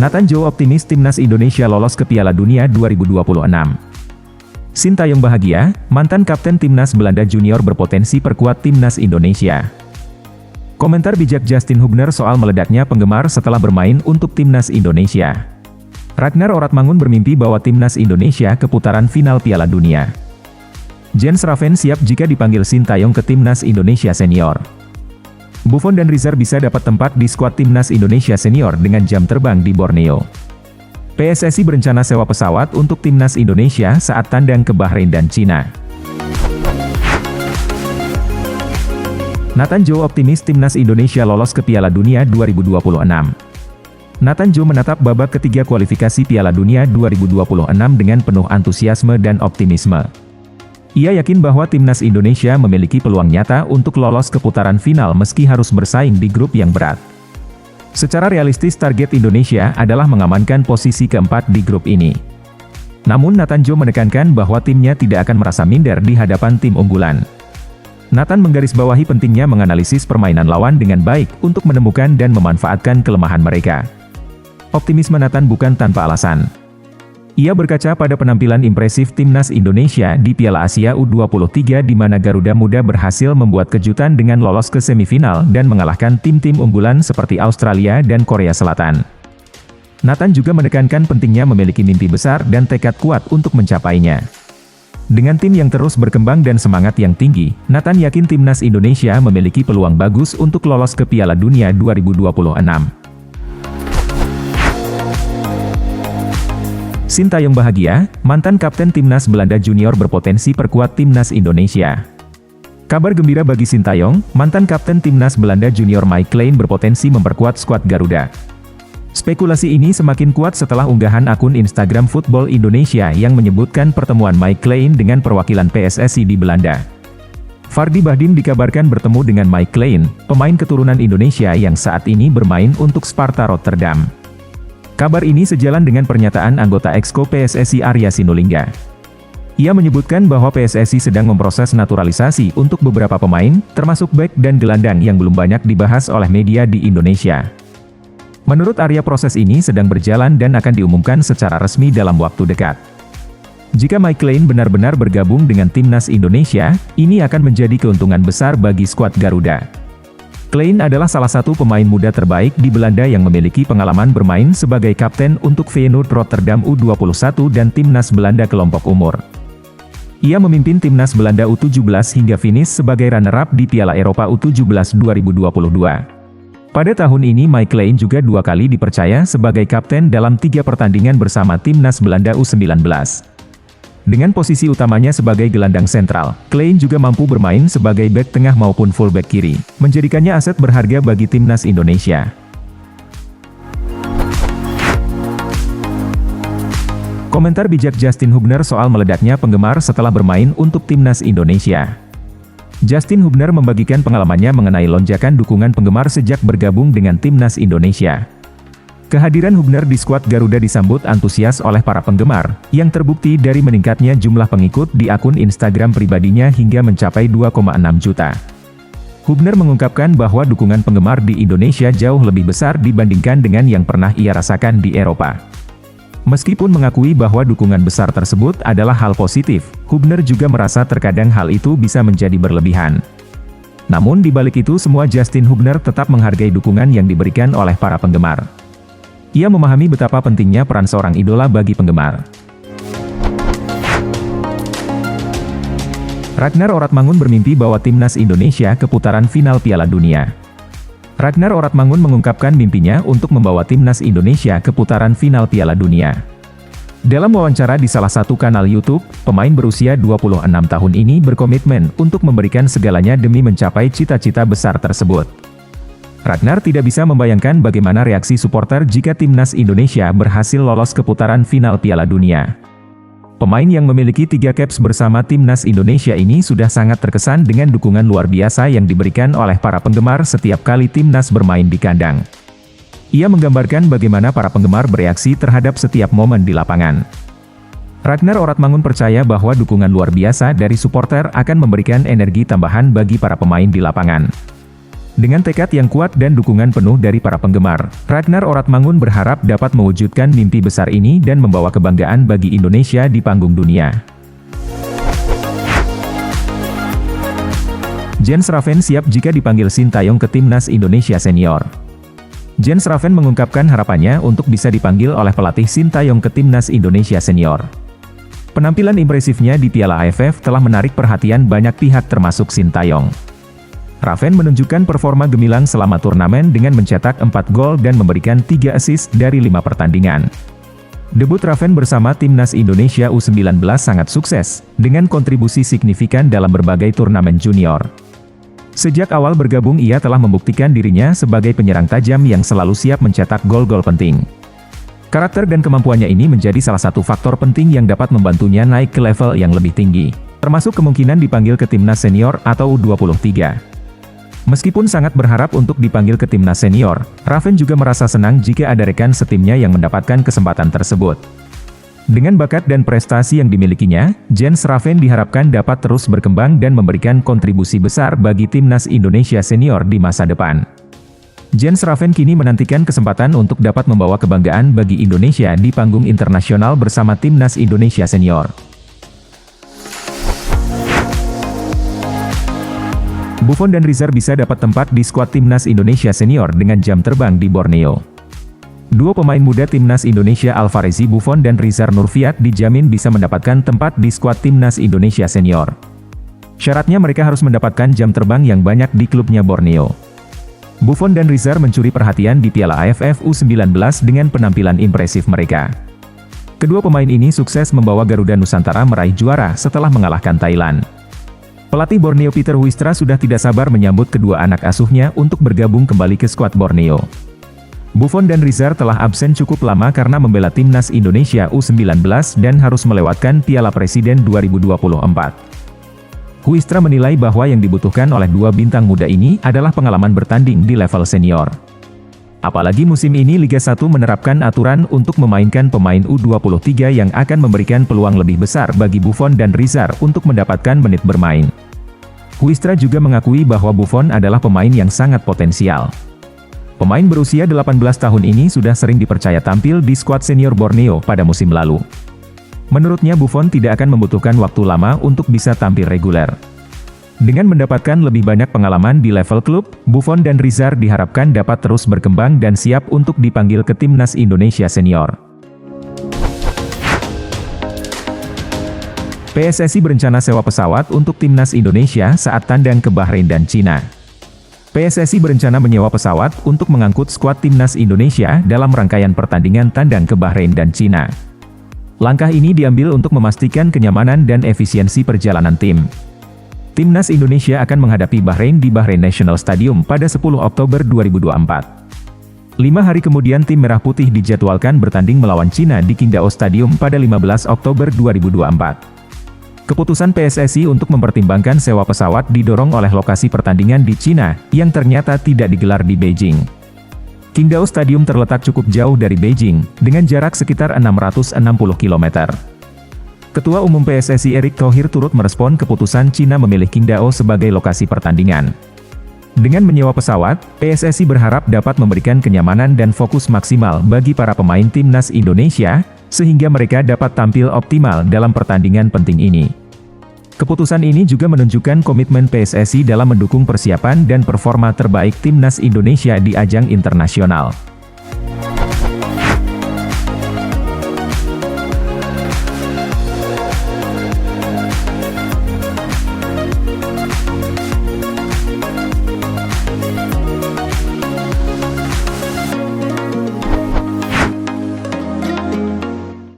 Nathan Joe optimis timnas Indonesia lolos ke Piala Dunia 2026. Sintayong bahagia, mantan kapten timnas Belanda Junior berpotensi perkuat timnas Indonesia. Komentar bijak Justin Hubner soal meledaknya penggemar setelah bermain untuk timnas Indonesia. Ragnar Oratmangun bermimpi bahwa timnas Indonesia ke putaran final Piala Dunia. Jens Raven siap jika dipanggil Sintayong ke timnas Indonesia senior. Buffon dan Rizar bisa dapat tempat di skuad timnas Indonesia senior dengan jam terbang di Borneo. PSSI berencana sewa pesawat untuk timnas Indonesia saat tandang ke Bahrain dan Cina. Nathan Joe optimis timnas Indonesia lolos ke Piala Dunia 2026. Nathan Joe menatap babak ketiga kualifikasi Piala Dunia 2026 dengan penuh antusiasme dan optimisme. Ia yakin bahwa timnas Indonesia memiliki peluang nyata untuk lolos ke putaran final meski harus bersaing di grup yang berat. Secara realistis target Indonesia adalah mengamankan posisi keempat di grup ini. Namun Nathan Joe menekankan bahwa timnya tidak akan merasa minder di hadapan tim unggulan. Nathan menggarisbawahi pentingnya menganalisis permainan lawan dengan baik untuk menemukan dan memanfaatkan kelemahan mereka. Optimisme Nathan bukan tanpa alasan. Ia berkaca pada penampilan impresif timnas Indonesia di Piala Asia U23 di mana Garuda Muda berhasil membuat kejutan dengan lolos ke semifinal dan mengalahkan tim-tim unggulan seperti Australia dan Korea Selatan. Nathan juga menekankan pentingnya memiliki mimpi besar dan tekad kuat untuk mencapainya. Dengan tim yang terus berkembang dan semangat yang tinggi, Nathan yakin timnas Indonesia memiliki peluang bagus untuk lolos ke Piala Dunia 2026. Sintayong bahagia, mantan kapten timnas Belanda Junior berpotensi perkuat timnas Indonesia. Kabar gembira bagi Sintayong, mantan kapten timnas Belanda Junior Mike Klein berpotensi memperkuat skuad Garuda. Spekulasi ini semakin kuat setelah unggahan akun Instagram Football Indonesia yang menyebutkan pertemuan Mike Klein dengan perwakilan PSSI di Belanda. Fardy Bahdim dikabarkan bertemu dengan Mike Klein, pemain keturunan Indonesia yang saat ini bermain untuk Sparta Rotterdam. Kabar ini sejalan dengan pernyataan anggota Exco PSSI Arya Sinulinga. Ia menyebutkan bahwa PSSI sedang memproses naturalisasi untuk beberapa pemain, termasuk bek dan gelandang yang belum banyak dibahas oleh media di Indonesia. Menurut Arya proses ini sedang berjalan dan akan diumumkan secara resmi dalam waktu dekat. Jika Mike Klein benar-benar bergabung dengan timnas Indonesia, ini akan menjadi keuntungan besar bagi skuad Garuda. Klein adalah salah satu pemain muda terbaik di Belanda yang memiliki pengalaman bermain sebagai kapten untuk Feyenoord Rotterdam U21 dan timnas Belanda kelompok umur. Ia memimpin timnas Belanda U17 hingga finish sebagai runner-up di Piala Eropa U17 2022. Pada tahun ini Mike Klein juga 2 kali dipercaya sebagai kapten dalam 3 pertandingan bersama timnas Belanda U19. Dengan posisi utamanya sebagai gelandang sentral, Klein juga mampu bermain sebagai bek tengah maupun fullback kiri, menjadikannya aset berharga bagi timnas Indonesia. Komentar bijak Justin Hubner soal meledaknya penggemar setelah bermain untuk timnas Indonesia. Justin Hubner membagikan pengalamannya mengenai lonjakan dukungan penggemar sejak bergabung dengan timnas Indonesia. Kehadiran Hubner di skuad Garuda disambut antusias oleh para penggemar, yang terbukti dari meningkatnya jumlah pengikut di akun Instagram pribadinya hingga mencapai 2,6 juta. Hubner mengungkapkan bahwa dukungan penggemar di Indonesia jauh lebih besar dibandingkan dengan yang pernah ia rasakan di Eropa. Meskipun mengakui bahwa dukungan besar tersebut adalah hal positif, Hubner juga merasa terkadang hal itu bisa menjadi berlebihan. Namun di balik itu semua Justin Hubner tetap menghargai dukungan yang diberikan oleh para penggemar. Ia memahami betapa pentingnya peran seorang idola bagi penggemar. Ragnar Oratmangun bermimpi bahwa timnas Indonesia ke putaran final Piala Dunia. Ragnar Oratmangun mengungkapkan mimpinya untuk membawa timnas Indonesia ke putaran final Piala Dunia. Dalam wawancara di salah satu kanal YouTube, pemain berusia 26 tahun ini berkomitmen untuk memberikan segalanya demi mencapai cita-cita besar tersebut. Ragnar tidak bisa membayangkan bagaimana reaksi supporter jika timnas Indonesia berhasil lolos ke putaran final Piala Dunia. Pemain yang memiliki 3 caps bersama timnas Indonesia ini sudah sangat terkesan dengan dukungan luar biasa yang diberikan oleh para penggemar setiap kali timnas bermain di kandang. Ia menggambarkan bagaimana para penggemar bereaksi terhadap setiap momen di lapangan. Ragnar Oratmangun percaya bahwa dukungan luar biasa dari supporter akan memberikan energi tambahan bagi para pemain di lapangan. Dengan tekad yang kuat dan dukungan penuh dari para penggemar, Ragnar Oratmangun berharap dapat mewujudkan mimpi besar ini dan membawa kebanggaan bagi Indonesia di panggung dunia. Jens Raven siap jika dipanggil Sintayong ke Timnas Indonesia Senior. Jens Raven mengungkapkan harapannya untuk bisa dipanggil oleh pelatih Sintayong ke Timnas Indonesia Senior. Penampilan impresifnya di Piala AFF telah menarik perhatian banyak pihak termasuk Sintayong. Raven menunjukkan performa gemilang selama turnamen dengan mencetak 4 gol dan memberikan 3 assist dari 5 pertandingan. Debut Raven bersama Timnas Indonesia U19 sangat sukses, dengan kontribusi signifikan dalam berbagai turnamen junior. Sejak awal bergabung ia telah membuktikan dirinya sebagai penyerang tajam yang selalu siap mencetak gol-gol penting. Karakter dan kemampuannya ini menjadi salah satu faktor penting yang dapat membantunya naik ke level yang lebih tinggi, termasuk kemungkinan dipanggil ke Timnas Senior atau U23. Meskipun sangat berharap untuk dipanggil ke Timnas Senior, Raven juga merasa senang jika ada rekan setimnya yang mendapatkan kesempatan tersebut. Dengan bakat dan prestasi yang dimilikinya, Jens Raven diharapkan dapat terus berkembang dan memberikan kontribusi besar bagi Timnas Indonesia Senior di masa depan. Jens Raven kini menantikan kesempatan untuk dapat membawa kebanggaan bagi Indonesia di panggung internasional bersama Timnas Indonesia Senior. Buffon dan Rizar bisa dapat tempat di skuad Timnas Indonesia Senior dengan jam terbang di Borneo. Dua pemain muda Timnas Indonesia Alvarezi Buffon dan Rizar Nurfiat dijamin bisa mendapatkan tempat di skuad Timnas Indonesia Senior. Syaratnya mereka harus mendapatkan jam terbang yang banyak di klubnya Borneo. Buffon dan Rizar mencuri perhatian di Piala AFF U19 dengan penampilan impresif mereka. Kedua pemain ini sukses membawa Garuda Nusantara meraih juara setelah mengalahkan Thailand. Pelatih Borneo Peter Huistra sudah tidak sabar menyambut kedua anak asuhnya untuk bergabung kembali ke skuad Borneo. Buffon dan Rizar telah absen cukup lama karena membela Timnas Indonesia U19 dan harus melewatkan Piala Presiden 2024. Huistra menilai bahwa yang dibutuhkan oleh dua bintang muda ini adalah pengalaman bertanding di level senior. Apalagi musim ini Liga 1 menerapkan aturan untuk memainkan pemain U23 yang akan memberikan peluang lebih besar bagi Buffon dan Rizar untuk mendapatkan menit bermain. Huistra juga mengakui bahwa Buffon adalah pemain yang sangat potensial. Pemain berusia 18 tahun ini sudah sering dipercaya tampil di skuad senior Borneo pada musim lalu. Menurutnya Buffon tidak akan membutuhkan waktu lama untuk bisa tampil reguler. Dengan mendapatkan lebih banyak pengalaman di level klub, Buffon dan Rizar diharapkan dapat terus berkembang dan siap untuk dipanggil ke Timnas Indonesia Senior. PSSI berencana sewa pesawat untuk Timnas Indonesia saat tandang ke Bahrain dan Cina. PSSI berencana menyewa pesawat untuk mengangkut skuad Timnas Indonesia dalam rangkaian pertandingan tandang ke Bahrain dan Cina. Langkah ini diambil untuk memastikan kenyamanan dan efisiensi perjalanan tim. Timnas Indonesia akan menghadapi Bahrain di Bahrain National Stadium pada 10 Oktober 2024. 5 hari kemudian tim Merah Putih dijadwalkan bertanding melawan Cina di Qingdao Stadium pada 15 Oktober 2024. Keputusan PSSI untuk mempertimbangkan sewa pesawat didorong oleh lokasi pertandingan di Cina, yang ternyata tidak digelar di Beijing. Qingdao Stadium terletak cukup jauh dari Beijing, dengan jarak sekitar 660 km. Ketua Umum PSSI Erick Thohir turut merespon keputusan Cina memilih Qingdao sebagai lokasi pertandingan. Dengan menyewa pesawat, PSSI berharap dapat memberikan kenyamanan dan fokus maksimal bagi para pemain Timnas Indonesia, sehingga mereka dapat tampil optimal dalam pertandingan penting ini. Keputusan ini juga menunjukkan komitmen PSSI dalam mendukung persiapan dan performa terbaik Timnas Indonesia di ajang internasional.